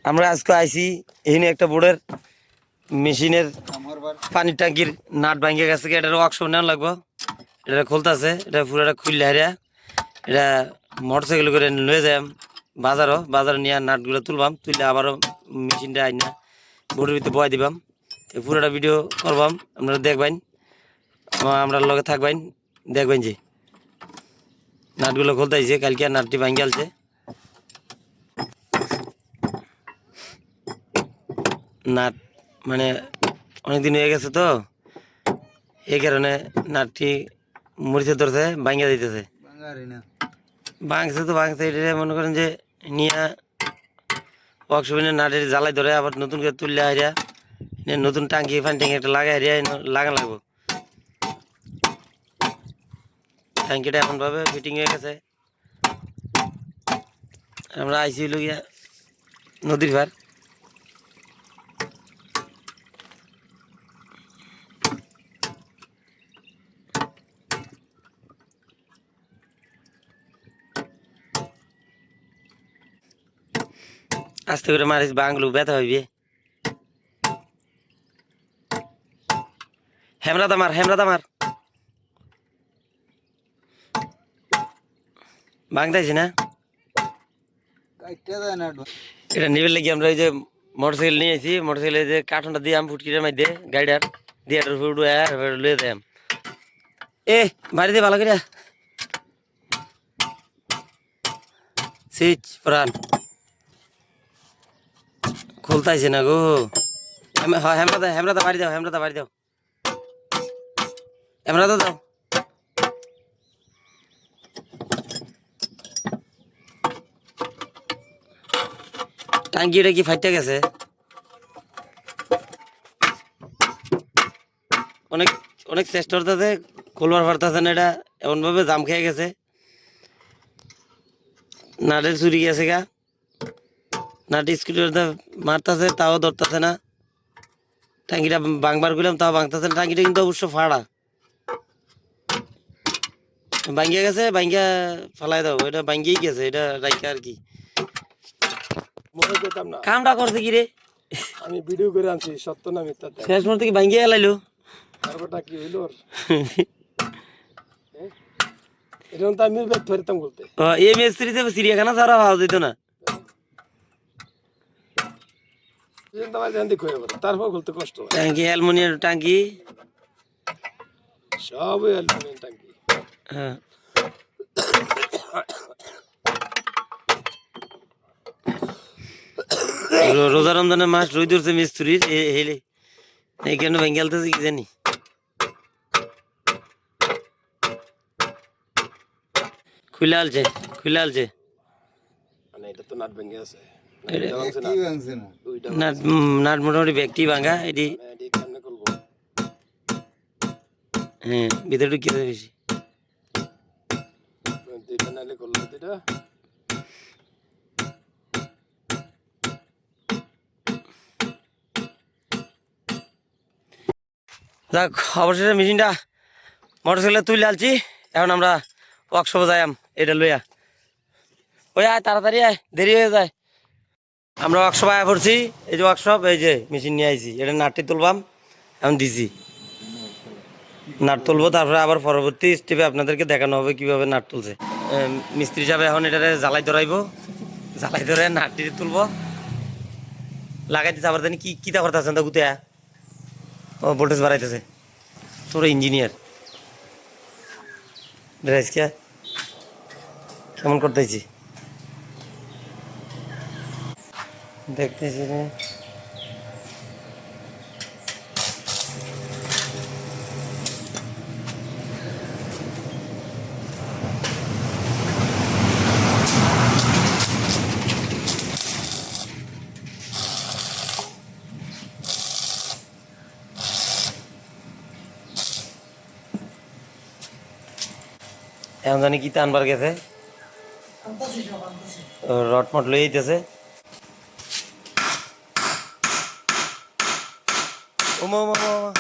আমরা আজকে আইছি এখানে একটা বোর্ডের মেশিনের পানির ট্যাঙ্কির নাট ভাঙে গেছে, এটার ওয়ার্কশপ নেওয়া লাগবো। এটা খুলতেছে, এটা পুরোটা খুললে হারিয়া এটা মোটরসাইকেল করে লয়ে যাই বাজারে নিয়ে নাটগুলো তুলবাম, তুললে আবারও মেশিনটা আইনা বোর্ডের ভিতরে বয় দিবাম। পুরোটা ভিডিও করবাম, আপনারা দেখবেন, আমরা লগে থাকবেন, দেখবেন যে নাটগুলো খুলতে আইছে। কালকে নাটটি ভাঙে গেলছে, নাট মানে অনেকদিন হয়ে গেছে তো, এই কারণে নাটটি মরিচে ধরছে, ভাঙ্গা দিতেছে। ভাঙছে এটা মনে করেন যে নিয়ে ওয়ার্কশপে নাটের জ্বালাই ধরে আবার নতুন করে তুললে হারিয়া নতুন টাঙ্কি পানি ট্যাঙ্কি একটা লাগাই হারিয়া লাগা লাগবো। ট্যাঙ্কিটা এমনভাবে ফিটিং হয়ে গেছে। আমরা আইসি হইল গিয়া নদীর ভার। আস্তে করে মারিস, বাংলু ব্যথা হইবে। হেমরাদা মার ভাঙতেছি না। এটা নিবে লাগি আমরা এই যে মোটরসাইকেল নিয়ে আসি, মোটরসাইকেলে যে কার্টনটা দিয়ে আমি ফুটকিটার মধ্যে গাড়িটার দিয়ে ফুটু লুয়ে যাই। এ বাড়ি দিয়ে ভালো করে সুইচ প্রাণ খুলতাইছে না গো। হেমরাদা বাড়ি দাও, হেমরাদা দাও। টাঙ্কিটা কি ফাইটে গেছে, অনেক অনেক চেষ্টা করতেছে, খুলবার পারতেছে না। এটা এমনভাবে জাম খেয়ে গেছে, নাটের চুরি গেছে গা। নাট স্কুটারটা মারতেছে, তাও ধরতেছে না। টাঙ্কিটা ভাঙবার করলাম, তাও ভাঙতেছে না। টাঙ্কিটা কিন্তু অবশ্য ফাড়া, ভাঙ্গিয়া গেছে, ভাঙ্গিয়া ফালাই দাও। এটা ভাঙ্গিয়েই গেছে, এটা রাইখা আর কি কামটা করছে কি রে। আমি ভিডিও করে আনছি, সত্য না মিথ্যা শেষ মুহূর্তে কি ভাঙ্গিয়া এলাইলো। তারপরটা কি হইল এরকম তো আমি ব্যর্থ হইতাম বলতে। এই মিস্ত্রিতে চিড়িয়াখানা ছাড়া পাওয়া যেত না। তারপর খুলতে কষ্ট, ট্যাঙ্কি অ্যালুমিনিয়াম ট্যাঙ্কি, সব অ্যালুমিনিয়াম ট্যাঙ্কি। হ্যাঁ রোজা রমজানের মাস রই ধরছে মিস্ত্রির হেলে, এই কেন ভেঙে গেলতেছে কি জানি। খুলে আলছে মানে এটা তো নাট ভেঙে আছে, নাট মোটামুটি ব্যক্তি ভাঙা। এটি হ্যাঁ ভিতরে ঢুকিয়ে বেশি। যাক, অবশেষে মেশিনটা মোটরসাইকেলে তুলে আলছি। এখন আমরা ওয়ার্কশপে যাইম এটা লইয়া। ওই আয় তাড়াতাড়ি আয়, দেরি হয়ে যায়। আমরা ওয়ার্কশপে আয়া পড়ছি, এই যে ওয়ার্কশপ, এই যে মেশিন নিয়ে আইছি। এটা নাটটি তুলবাম, এখন দিছি নাট তুলবো, তারপরে আবার পরবর্তী স্টেপে আপনাদেরকে দেখানো হবে কিভাবে নাট তুলছে। মিস্ত্রি সাহেব এখন এটারে জ্বালাই ধরাইবো, জ্বালাই ধরে নাটটি তুলবো, লাগাই দিতে। আবার জানি কি তা করতেছেন তা গুতে ও ভোল্টেজ বাড়াইতেছে। তোর ইঞ্জিনিয়ার ড্রেসকে কেমন করতেছি দেখতেছি রে। এখন জানি কি আনবার গেছে, রড মট লই যেতেছে। ওমা ওমা ওমা,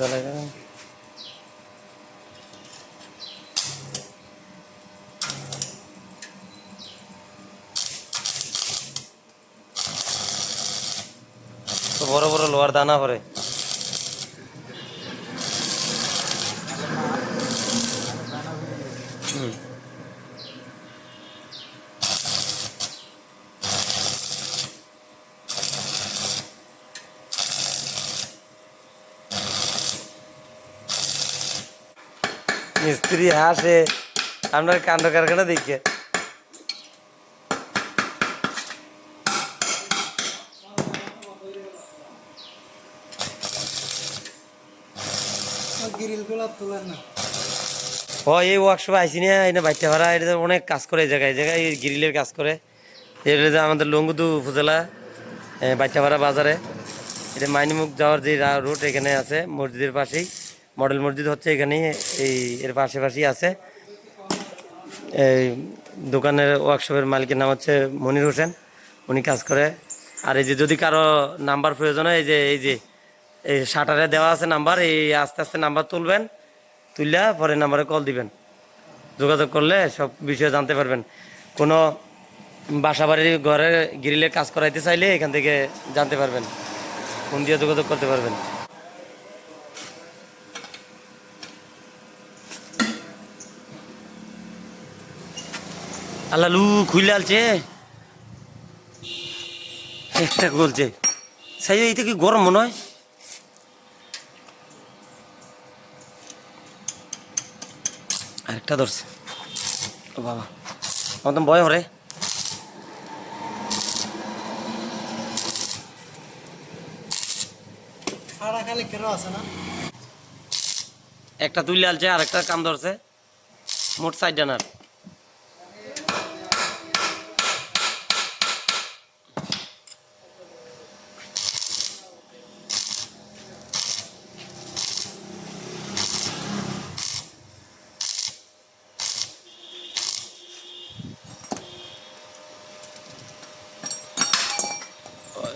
জ্বালাই দেবেন। তো বড় বড় লোহার দানা পরে মিস্ত্রি হাসে আপনার কাণ্ড কারখানা দেখে। ও এই ওয়ার্কশপে আইসি না এটা বাইতে ভাড়া এটা অনেক কাজ করে এই জায়গায় গ্রিলের কাজ করে। এটা যে আমাদের লঙ্গুদু উপজেলা বাইতে ভাড়া বাজারে এটা মাইনিমুখ যাওয়ার যে রুট এখানে আছে মসজিদের পাশেই। মডেল মসজিদ হচ্ছে এখানেই, এই এর পাশাপাশি আছে। এই দোকানের ওয়ার্কশপের মালিকের নাম হচ্ছে মনির হোসেন, উনি কাজ করে। আর এই যে যদি কারো নাম্বার প্রয়োজন হয় এই যে এই শাটারে দেওয়া আছে নাম্বার, এই আস্তে আস্তে নাম্বার তুলবেন, তুললে পরে নাম্বারে কল দিবেন। যোগাযোগ করলে সব বিষয়ে জানতে পারবেন। কোনো বাসা বাড়ির ঘরের গ্রিলের কাজ করাইতে চাইলে এখান থেকে জানতে পারবেন, ফোন দিয়ে যোগাযোগ করতে পারবেন। আল্লাহ লু খুলে আলছে একটা বলছে সাই, এইটা কি গরম মনে হয়? আরেকটা ধরছে ও বাবা, আমার তো ভয় হরে। একটা তুলে আলছে আর একটা কাম ধরছে, মোট 4 জানার।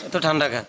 এত ঠান্ডা খা।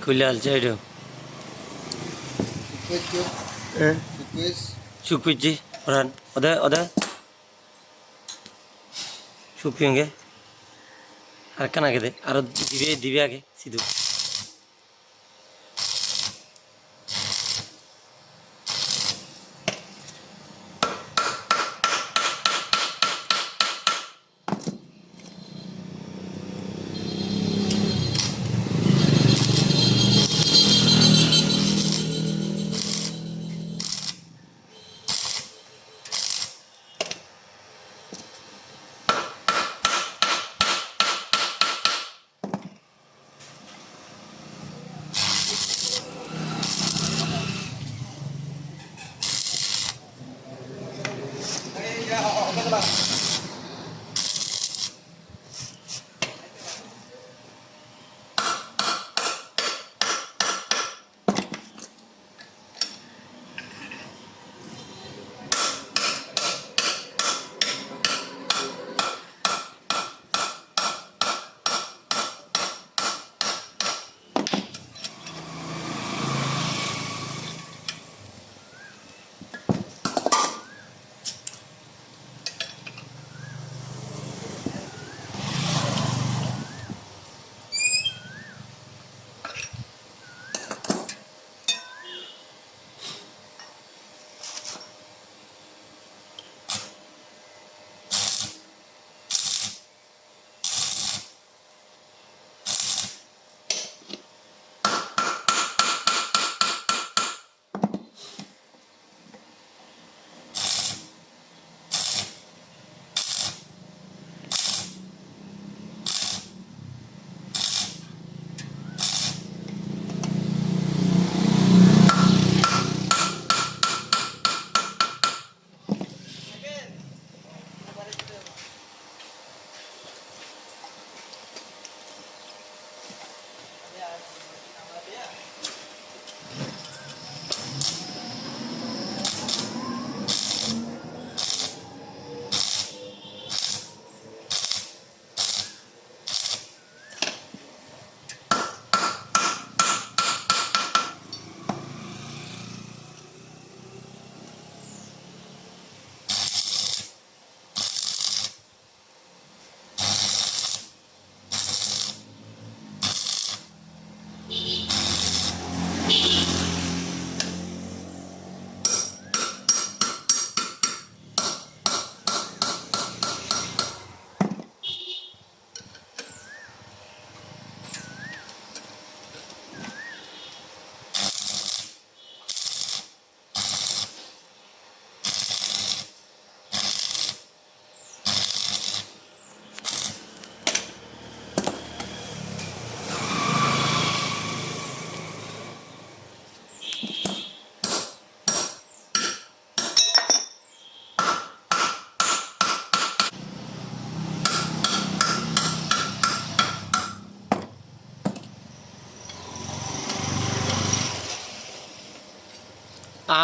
খুলে আলছে এটা শুকুইছি ওরান ওদে শুকিয়েঙ্গে আর কেন আগে দে আরো দিবে আগে সিধু।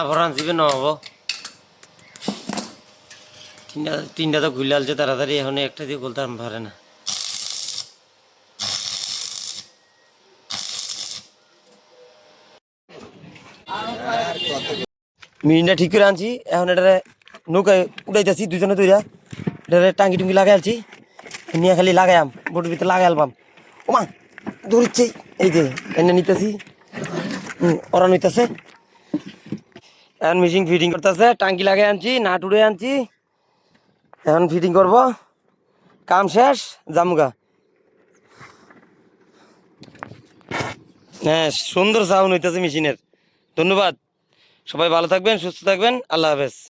ভরান দিবে নহব তিনটা তো ঘুরে আলছে তাড়াতাড়ি এখন একটা দিয়ে বলতে পারে না মেশিনটা ঠিক করে আনছি এখন এটারে নৌকায় উড়াইতেছি দুজনে দুইরা এটারে টাঙ্কি টুঙ্কি লাগাই আলছি নিয়ে খালি লাগাইম বোটের ভিতরে লাগাই আলবাম ওমা ধরিচ্ছে এই যে এনে নিতেছি ওরা নিতেছে এখন মেশিন ফিটিং করতেছে টাঙ্কি লাগাই আনছি নাট উড়ে আনছি এখন ফিটিং করব কাম শেষ জামুগা হ্যাঁ সুন্দর সাউন্ড হইতেছে মেশিনের ধন্যবাদ সবাই ভালো থাকবেন সুস্থ থাকবেন আল্লাহ হাফেজ